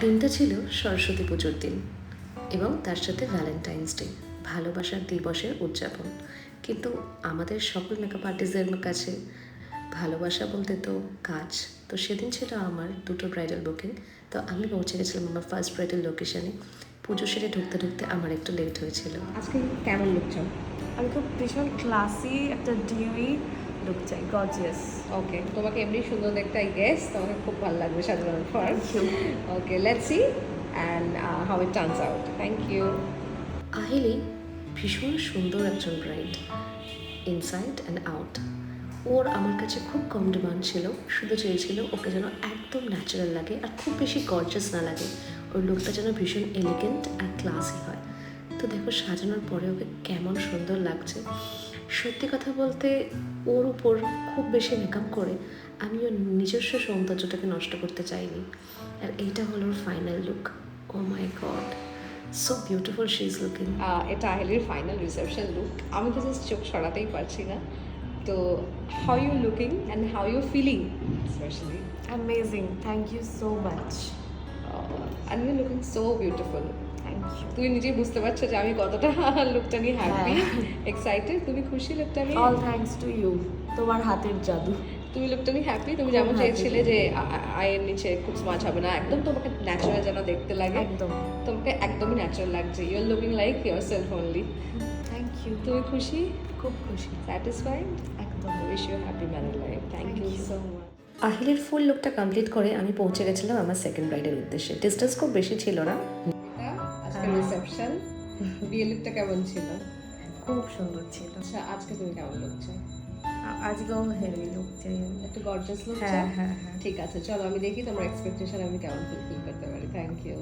দিনটা ছিল সরস্বতী পুজোর দিন এবং তার সাথে ভ্যালেন্টাইন্স ডে, ভালোবাসার দিবসের উদযাপন। কিন্তু আমাদের সকল মেকআপ আর্টিস্টদের কাছে ভালোবাসা বলতে তো কাজ। তো সেদিন ছিল আমার দুটো ব্রাইডাল বুকিং। তো আমি পৌঁছে গেছিলাম আমার ফার্স্ট ব্রাইডাল লোকেশনে। পুজো সেরে ঢুকতে ঢুকতে আমার একটু লেট হয়েছিল। আজকে কেমন লুক চাও? আমি খুব ভীষণ ক্লাসি একটা ডিউই লুক চাই, গর্জিয়াস। ওকে, তোমাকে এমনি সুন্দর দেখতে, আই গেস তোমাকে খুব ভালো লাগবে সাজানোর পর। Okay, let's see and how it turns out. Thank you. Ahili ভীষণ সুন্দর একজন ব্রাইড, ইনসাইড অ্যান্ড আউট। ওর আমার কাছে খুব কম ডিমান্ড ছিল, শুধু চেয়েছিল ওকে যেন একদম ন্যাচারাল লাগে আর খুব বেশি গর্জাস না লাগে। ওর লুকটা যেন ভীষণ এলিগেন্ট আর ক্লাসি হয়। তো দেখো সাজানোর পরে ওকে কেমন সুন্দর লাগছে। সত্যি কথা বলতে ওর উপর খুব বেশি মেকআপ করে আমি ওর নিজস্ব সৌন্দর্যটাকে নষ্ট করতে চাইনি। আর এইটা হলো ওর final look. Oh my god, so beautiful she is looking. এটা আহেলির ফাইনাল রিসেপশন লুক। আমি তো জাস্ট চোখ সরাতেই পারছি না। তো how you looking and how you feeling specially? Amazing, thank you so much. And you looking so beautiful. Thank you. তুমি নিজেই বুঝতে পারছো যে আমি কতটা লুকটা নিয়ে হ্যাপি, এক্সাইটেড। তুমি খুশি লুকটা নিয়ে? অল থ্যাঙ্কস টু ইউ, তোমার হাতের জাদু। তুমি লুকটা নিয়ে হ্যাপি? তুমি যেমন happy। চেয়েছিলে যে আয়ের নিচে খুব স্মার্ট হবে না, একদম তোমাকে ন্যাচারাল যেন দেখতে লাগে, একদম। তোমাকে একদমই ন্যাচারাল লাগছে। You are looking like yourself only. Thank you. তুমি খুশি, খুব খুশি। স্যাটিসফাইড? একদম। Wish you happy married life. Thank you so much. আহিলের ফুল লুকটা কমপ্লিট করে আমি পৌঁছে গেছিলাম আমার সেকেন্ড ব্রাইডের উদ্দেশ্যে। ডিস্টেন্স খুব বেশি ছিল না। আজকে রিসেপশন, বিয়ে লুকটা কেমন ছিল? খুব সুন্দর ছিল। আচ্ছা, আজকে তুমি কেমন লুক চাও? আজকেও হেভি লুক চাই আমি। একটু গর্জাস লুক হ্যাঁ, চাও? হ্যাঁ, হ্যাঁ। ঠিক আছে, চলো আমি দেখি তোমার এক্সপেকটেশন আমি কেমন ফুলফিল করতে পারি। Thank you.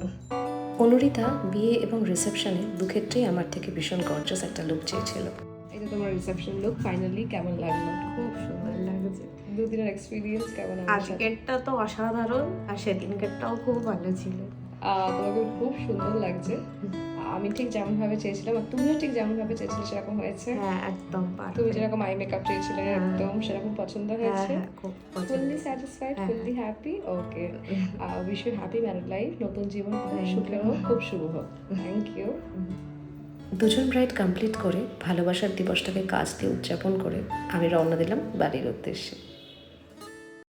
অনুরিতা বিয়ে এবং রিসেপশনে দুক্ষেত্রেই আমার থেকে ভীষণ গর্জাস একটা লুক চেয়েছিল। এই যে তোমার রিসেপশন লুক ফাইনালি কেমন লাগলো? খুব সুন্দর লাগছে। দুদিনের এক্সপিরিয়েন্স কেমন? আজকেরটা তো অসাধারণ, আর সেদিনকেরটাও খুব ভালো ছিল। তোমাকে খুব সুন্দর লাগছে। আমি ঠিক যেমন ভাবে চেয়েছিলাম আর তুমিও ঠিক যেমন ভাবে চেয়েছিলে সেরকম হয়েছে। হ্যাঁ, একদম তুমি পারফেক্ট। যেরকম আই মেকআপ চেয়েছিলে একদম সেরকম পছন্দ হয়েছে। হ্যাঁ, খুব পছন্দ। ফুললি স্যাটিসফাইড, হ্যাঁ। Fully happy. Okay, wish you happy married life. নতুন জীবন খুব Thank সুখের you. হোক, খুব শুভ হোক। Thank you. দুজন ব্রাইড কমপ্লিট করে ভালোবাসার দিবসটাকে কাজ দিয়ে উদযাপন করে আমি রওনা দিলাম বাড়ির উদ্দেশ্যে।